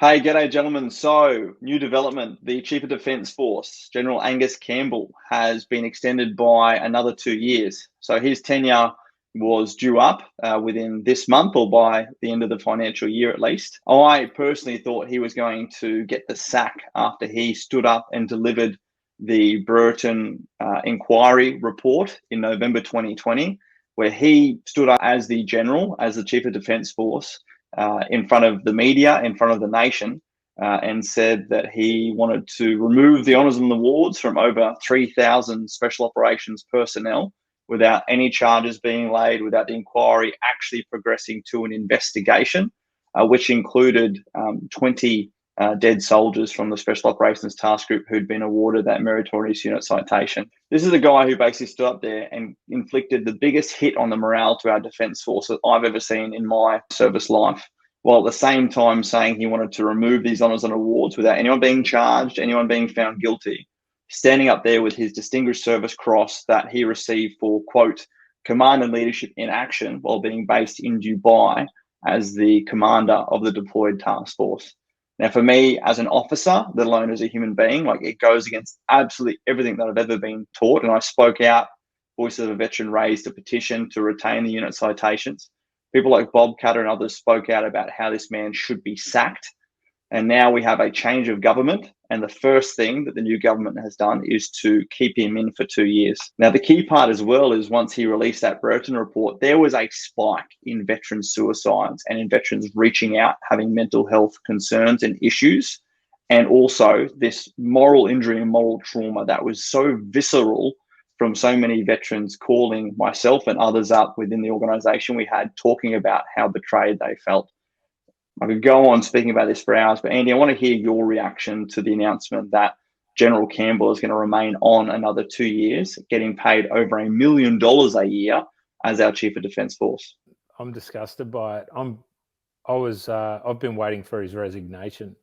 Hey, g'day, gentlemen. So, new development. The Chief of Defence Force, General Angus Campbell, has been extended by another 2 years. So, his tenure was due up within this month or by the end of the financial year at least. I personally thought he was going to get the sack after he stood up and delivered the Brereton inquiry report in November 2020, where he stood up as the general, as the Chief of Defence Force in front of the media, in front of the nation, and said that he wanted to remove the honours and awards from over 3,000 special operations personnel without any charges being laid, without the inquiry actually progressing to an investigation, which included 20 dead soldiers from the Special Operations Task Group who'd been awarded that meritorious unit citation. This is a guy who basically stood up there and inflicted the biggest hit on the morale to our Defence Force that I've ever seen in my service life, while at the same time saying he wanted to remove these honours and awards without anyone being charged, anyone being found guilty, standing up there with his Distinguished Service Cross that he received for, quote, command and leadership in action while being based in Dubai as the commander of the deployed task force. Now, for me, as an officer, let alone as a human being, like it goes against absolutely everything that I've ever been taught. And I spoke out, Voice of a Veteran raised a petition to retain the unit citations. People like Bob Cutter and others spoke out about how this man should be sacked. And now we have a change of government. And the first thing that the new government has done is to keep him in for 2 years. Now, the key part as well is once he released that Brereton report, there was a spike in veteran suicides and in veterans reaching out, having mental health concerns and issues. And also this moral injury and moral trauma that was so visceral from so many veterans calling myself and others up within the organisation we had, talking about how betrayed they felt. I could go on speaking about this for hours, but Andy, I want to hear your reaction to the announcement that General Campbell is going to remain on another 2 years, getting paid over $1 million a year as our Chief of Defence Force. I'm disgusted by it. I've been waiting for his resignation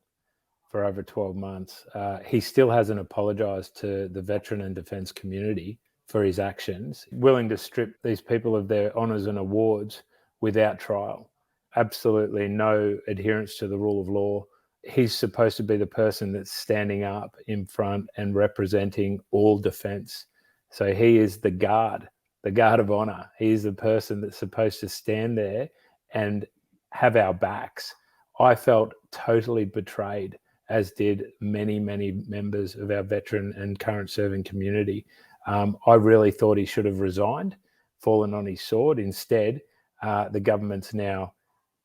for over 12 months. He still hasn't apologised to the veteran and defence community for his actions, willing to strip these people of their honours and awards without trial. Absolutely no adherence to the rule of law. He's supposed to be the person that's standing up in front and representing all defence. So he is the guard of honour. He is the person that's supposed to stand there and have our backs. I felt totally betrayed, as did many, many members of our veteran and current serving community. I really thought he should have resigned, fallen on his sword. Instead, the government's now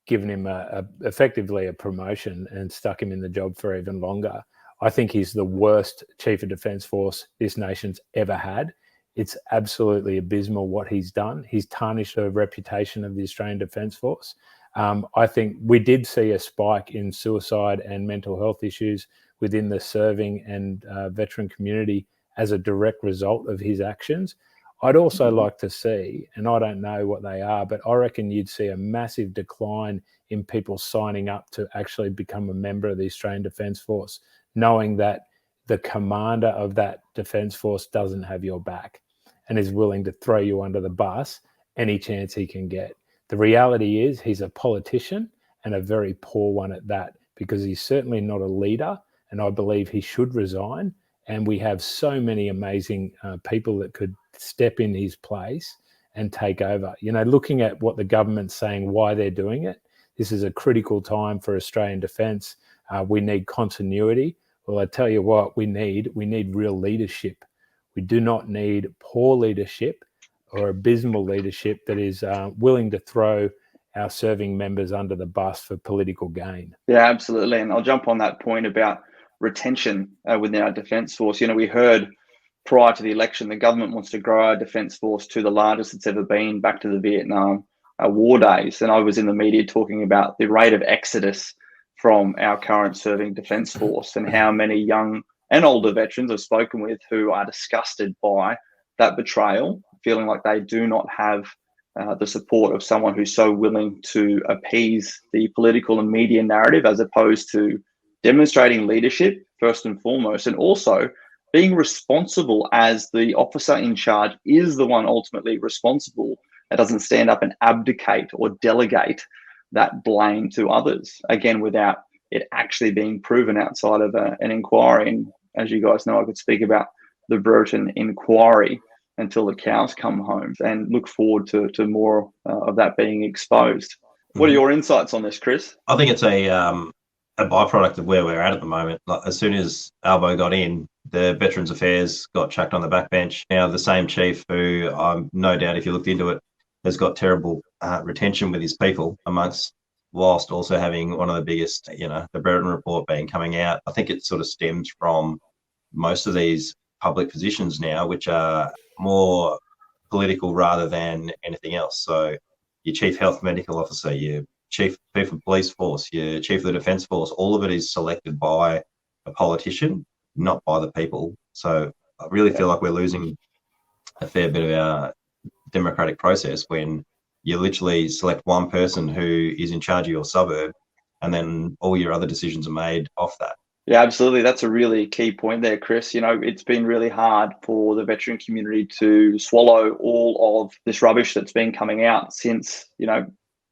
given him effectively a promotion and stuck him in the job for even longer. I think he's the worst Chief of Defence Force this nation's ever had. It's absolutely abysmal what he's done. He's tarnished the reputation of the Australian Defence Force. I think we did see a spike in suicide and mental health issues within the serving and veteran community as a direct result of his actions. I'd also like to see, and I don't know what they are, but I reckon you'd see a massive decline in people signing up to actually become a member of the Australian Defence Force, knowing that the commander of that Defence Force doesn't have your back and is willing to throw you under the bus any chance he can get. The reality is he's a politician, and a very poor one at that, because he's certainly not a leader, and I believe he should resign. And we have so many amazing people that could step in his place and take over. You know, looking at what the government's saying, why they're doing it, this is a critical time for Australian defence. We need continuity. Well, I tell you what, we need real leadership. We do not need poor leadership or abysmal leadership that is willing to throw our serving members under the bus for political gain. Yeah, absolutely. And I'll jump on that point about retention within our Defence Force. You know, we heard prior to the election, the government wants to grow our Defence Force to the largest it's ever been, back to the Vietnam War days. And I was in the media talking about the rate of exodus from our current serving Defence Force and how many young and older veterans I've spoken with who are disgusted by that betrayal, feeling like they do not have the support of someone who's so willing to appease the political and media narrative, as opposed to demonstrating leadership first and foremost, and also being responsible as the officer in charge is the one ultimately responsible. That doesn't stand up and abdicate or delegate that blame to others, again, without it actually being proven outside of an inquiry. And as you guys know, I could speak about the Brereton inquiry until the cows come home, and look forward to more of that being exposed. What are your insights on this, Chris? I think it's a byproduct of where we're at the moment. Like, as soon as Albo got in, the Veterans Affairs got chucked on the backbench. Now the same chief, who I'm no doubt, if you looked into it, has got terrible retention with his people, whilst also having one of the biggest, the Brereton report being coming out. I think it sort of stems from most of these public positions now, which are more political rather than anything else. So your chief health medical officer, your chief of police force, your chief of the defence force, all of it is selected by a politician, not by the people. So I really feel like we're losing a fair bit of our democratic process when you literally select one person who is in charge of your suburb, and then all your other decisions are made off that. Yeah, absolutely. That's a really key point there, Chris. It's been really hard for the veteran community to swallow all of this rubbish that's been coming out since,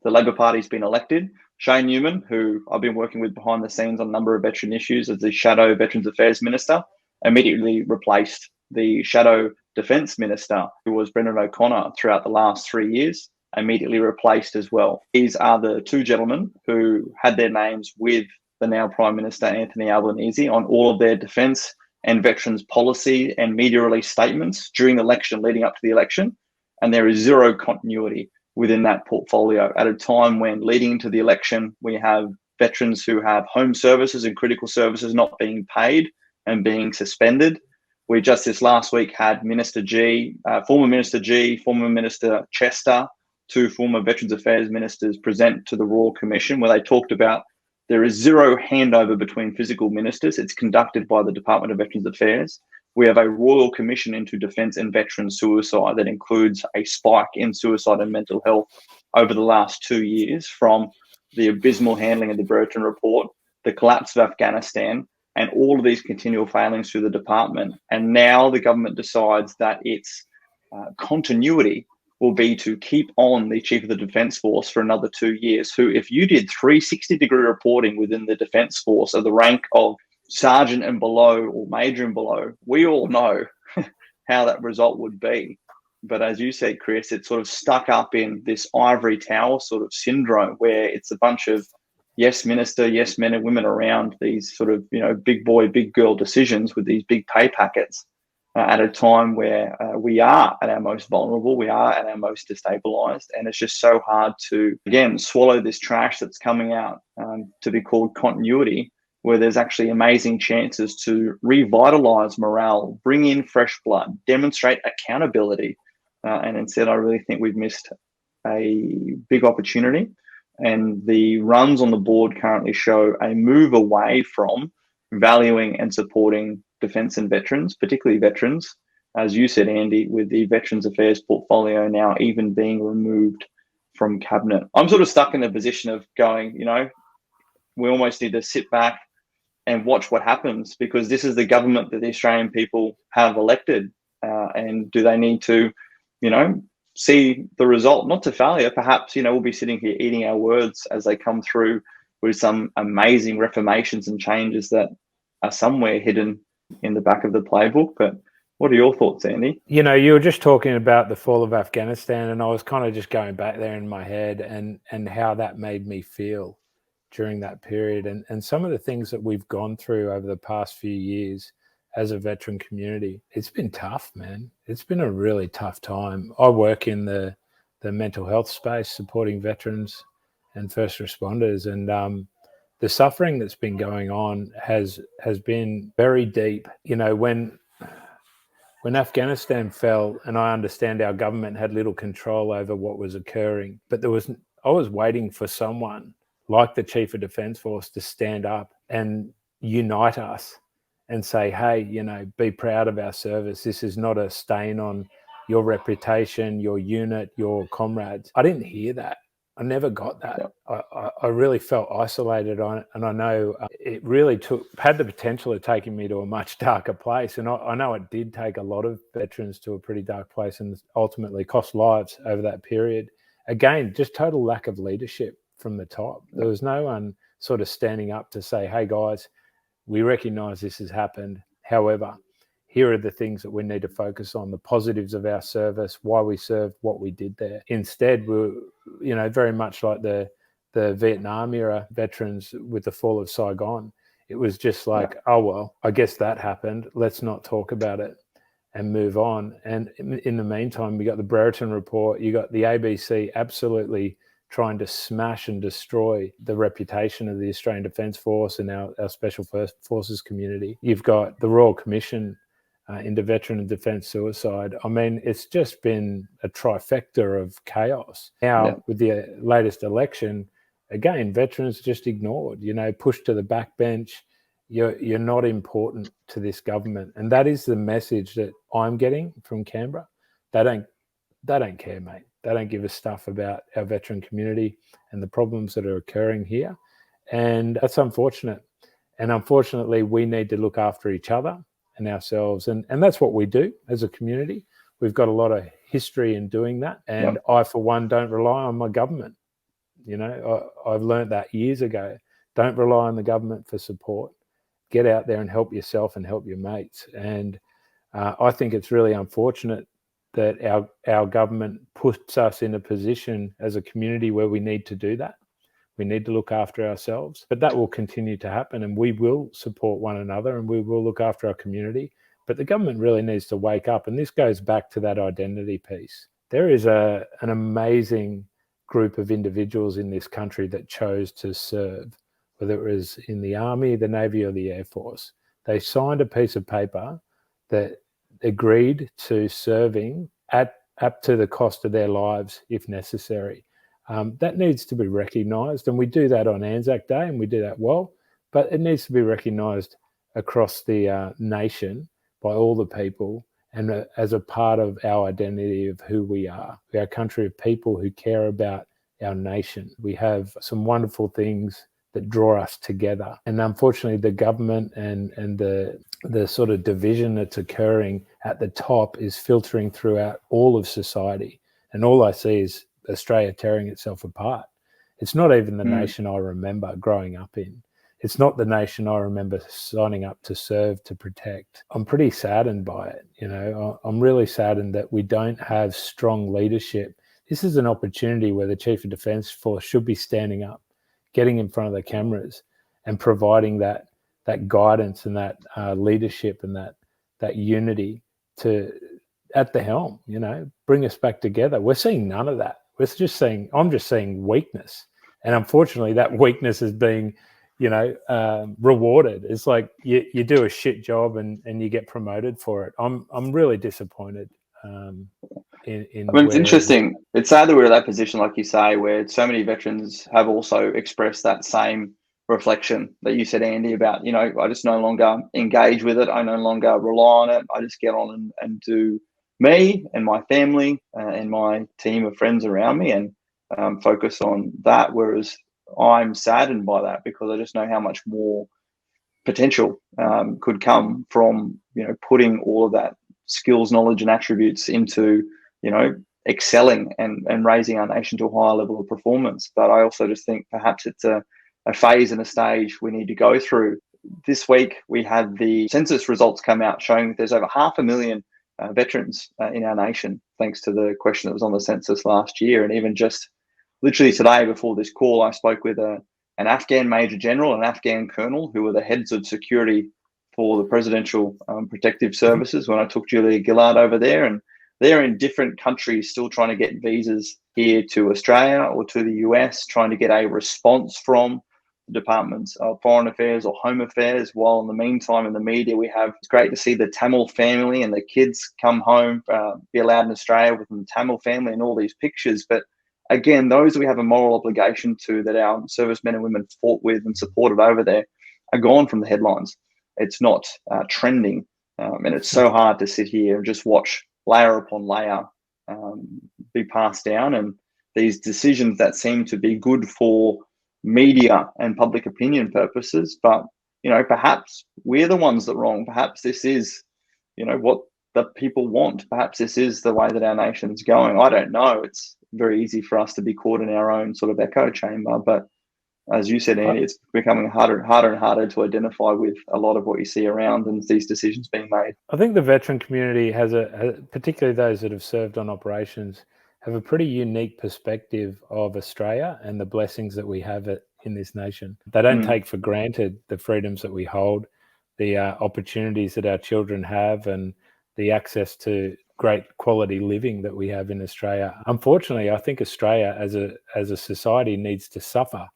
the Labor Party's been elected. Shane Newman, who I've been working with behind the scenes on a number of veteran issues as the shadow Veterans Affairs Minister, immediately replaced the shadow Defence Minister, who was Brendan O'Connor throughout the last 3 years, immediately replaced as well. These are the two gentlemen who had their names with the now Prime Minister Anthony Albanese on all of their defence and veterans policy and media release statements during the election, leading up to the election. And there is zero continuity within that portfolio at a time when, leading into the election, we have veterans who have home services and critical services not being paid and being suspended. We just this last week had Minister G, former Minister Chester, two former Veterans Affairs ministers present to the Royal Commission, where they talked about there is zero handover between physical ministers. It's conducted by the Department of Veterans Affairs. We have a Royal Commission into Defence and Veteran Suicide that includes a spike in suicide and mental health over the last 2 years, from the abysmal handling of the Brereton report, the collapse of Afghanistan, and all of these continual failings through the department. And now the government decides that its continuity will be to keep on the Chief of the Defence Force for another 2 years, who, if you did 360-degree reporting within the Defence Force of the rank of Sergeant and below or Major and below, we all know how that result would be. But as you said, Chris, it's sort of stuck up in this ivory tower sort of syndrome, where it's a bunch of yes minister, yes men and women around these sort of, big boy, big girl decisions with these big pay packets. At a time where we are at our most vulnerable, we are at our most destabilized, and it's just so hard to, again, swallow this trash that's coming out to be called continuity, where there's actually amazing chances to revitalize morale, bring in fresh blood, demonstrate accountability. And instead, I really think we've missed a big opportunity. And the runs on the board currently show a move away from valuing and supporting defence and veterans, particularly veterans, as you said, Andy, with the Veterans Affairs portfolio now even being removed from cabinet. I'm sort of stuck in the position of going, we almost need to sit back and watch what happens, because this is the government that the Australian people have elected. And do they need to, see the result, not to failure? Perhaps, we'll be sitting here eating our words as they come through with some amazing reformations and changes that are somewhere hidden in the back of the playbook. But what are your thoughts, Andy? You were just talking about the fall of Afghanistan, and I was kind of just going back there in my head and how that made me feel during that period, and some of the things that we've gone through over the past few years as a veteran community. It's been tough, man. It's been a really tough time. I work in the mental health space, supporting veterans and first responders, and the suffering that's been going on has been very deep. When Afghanistan fell, and I understand our government had little control over what was occurring, but I was waiting for someone like the Chief of Defence Force to stand up and unite us and say, hey, be proud of our service. This is not a stain on your reputation, your unit, your comrades. I didn't hear that. I never got that. I really felt isolated on it, and I know it really had the potential of taking me to a much darker place. And I know it did take a lot of veterans to a pretty dark place, and ultimately cost lives over that period. Again, just total lack of leadership from the top. There was no one sort of standing up to say, hey guys, we recognize this has happened. However, here are the things that we need to focus on, the positives of our service, why we served, what we did there. Instead, we're, very much like the Vietnam era veterans with the fall of Saigon. It was just like, oh, well, I guess that happened. Let's not talk about it and move on. And in the meantime, we got the Brereton report, you got the ABC absolutely trying to smash and destroy the reputation of the Australian Defence Force and our Special Forces community. You've got the Royal Commission into veteran and defence suicide. I mean, it's just been a trifecta of chaos. Now, with the latest election, again, veterans just ignored, pushed to the backbench. You're not important to this government. And that is the message that I'm getting from Canberra. They don't care, mate. They don't give a stuff about our veteran community and the problems that are occurring here. And that's unfortunate. And unfortunately, we need to look after each other and ourselves. And that's what we do as a community. We've got a lot of history in doing that. And I, for one, don't rely on my government. I've learned that years ago. Don't rely on the government for support. Get out there and help yourself and help your mates. And I think it's really unfortunate that our government puts us in a position as a community where we need to do that. We need to look after ourselves, but that will continue to happen, and we will support one another and we will look after our community. But the government really needs to wake up, and this goes back to that identity piece. There is an amazing group of individuals in this country that chose to serve, whether it was in the Army, the Navy, or the Air Force. They signed a piece of paper that agreed to serving up to the cost of their lives if necessary. That needs to be recognised, and we do that on Anzac Day, and we do that well, but it needs to be recognised across the nation by all the people, and as a part of our identity of who we are. We are a country of people who care about our nation. We have some wonderful things that draw us together. And unfortunately, the government and the sort of division that's occurring at the top is filtering throughout all of society. And all I see is Australia tearing itself apart. It's not even the nation I remember growing up in. It's not the nation I remember signing up to serve, to protect. I'm pretty saddened by it. I'm really saddened that we don't have strong leadership. This is an opportunity where the Chief of Defence Force should be standing up, getting in front of the cameras and providing that guidance and that leadership and that unity at the helm, bring us back together. We're seeing none of that. I'm just seeing weakness. And unfortunately, that weakness is being, rewarded. It's like you do a shit job and you get promoted for it. I'm really disappointed. It's interesting. It's sad that we're in that position, like you say, where so many veterans have also expressed that same reflection that you said, Andy, about, I just no longer engage with it. I no longer rely on it. I just get on and do me and my family and my team of friends around me and focus on that. Whereas I'm saddened by that because I just know how much more potential could come from, putting all of that skills, knowledge and attributes into, excelling and raising our nation to a higher level of performance. But I also just think perhaps it's a phase and a stage we need to go through. This week, we had the census results come out showing that there's over 500,000 veterans in our nation, thanks to the question that was on the census last year. And even just literally today before this call, I spoke with an Afghan Major General, an Afghan Colonel, who were the heads of security for the Presidential Protective Services when I took Julia Gillard over there. And they're in different countries still trying to get visas here to Australia or to the US, trying to get a response from the Departments of Foreign Affairs or Home Affairs. While in the meantime, in the media, it's great to see the Tamil family and the kids come home, be allowed in Australia with the Tamil family and all these pictures. But again, those we have a moral obligation to, that our servicemen and women fought with and supported over there, are gone from the headlines. It's not trending. And it's so hard to sit here and just watch layer upon layer be passed down, and these decisions that seem to be good for media and public opinion purposes, but perhaps we're the ones that are wrong. Perhaps this is what the people want. Perhaps this is the way that our nation's going. I don't know. It's very easy for us to be caught in our own sort of echo chamber, but as you said, Andy, it's becoming harder and harder to identify with a lot of what you see around and these decisions being made. I think the veteran community has particularly those that have served on operations, have a pretty unique perspective of Australia and the blessings that we have in this nation. They don't take for granted the freedoms that we hold, the opportunities that our children have, and the access to great quality living that we have in Australia. Unfortunately, I think Australia as a society needs to suffer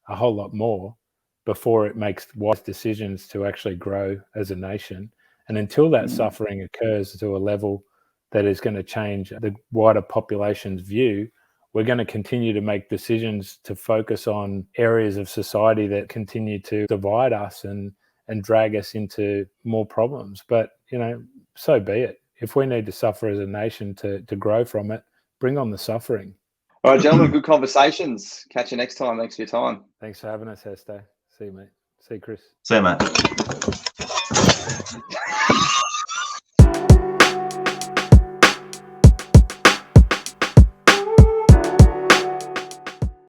a whole lot more before it makes wise decisions to actually grow as a nation. And until that suffering occurs to a level that is going to change the wider population's view, we're going to continue to make decisions to focus on areas of society that continue to divide us and drag us into more problems. But, so be it. If we need to suffer as a nation to grow from it, bring on the suffering. All right, gentlemen, good conversations. Catch you next time. Thanks for your time. Thanks for having us, Heston. See you, mate. See you, Chris. See you, mate.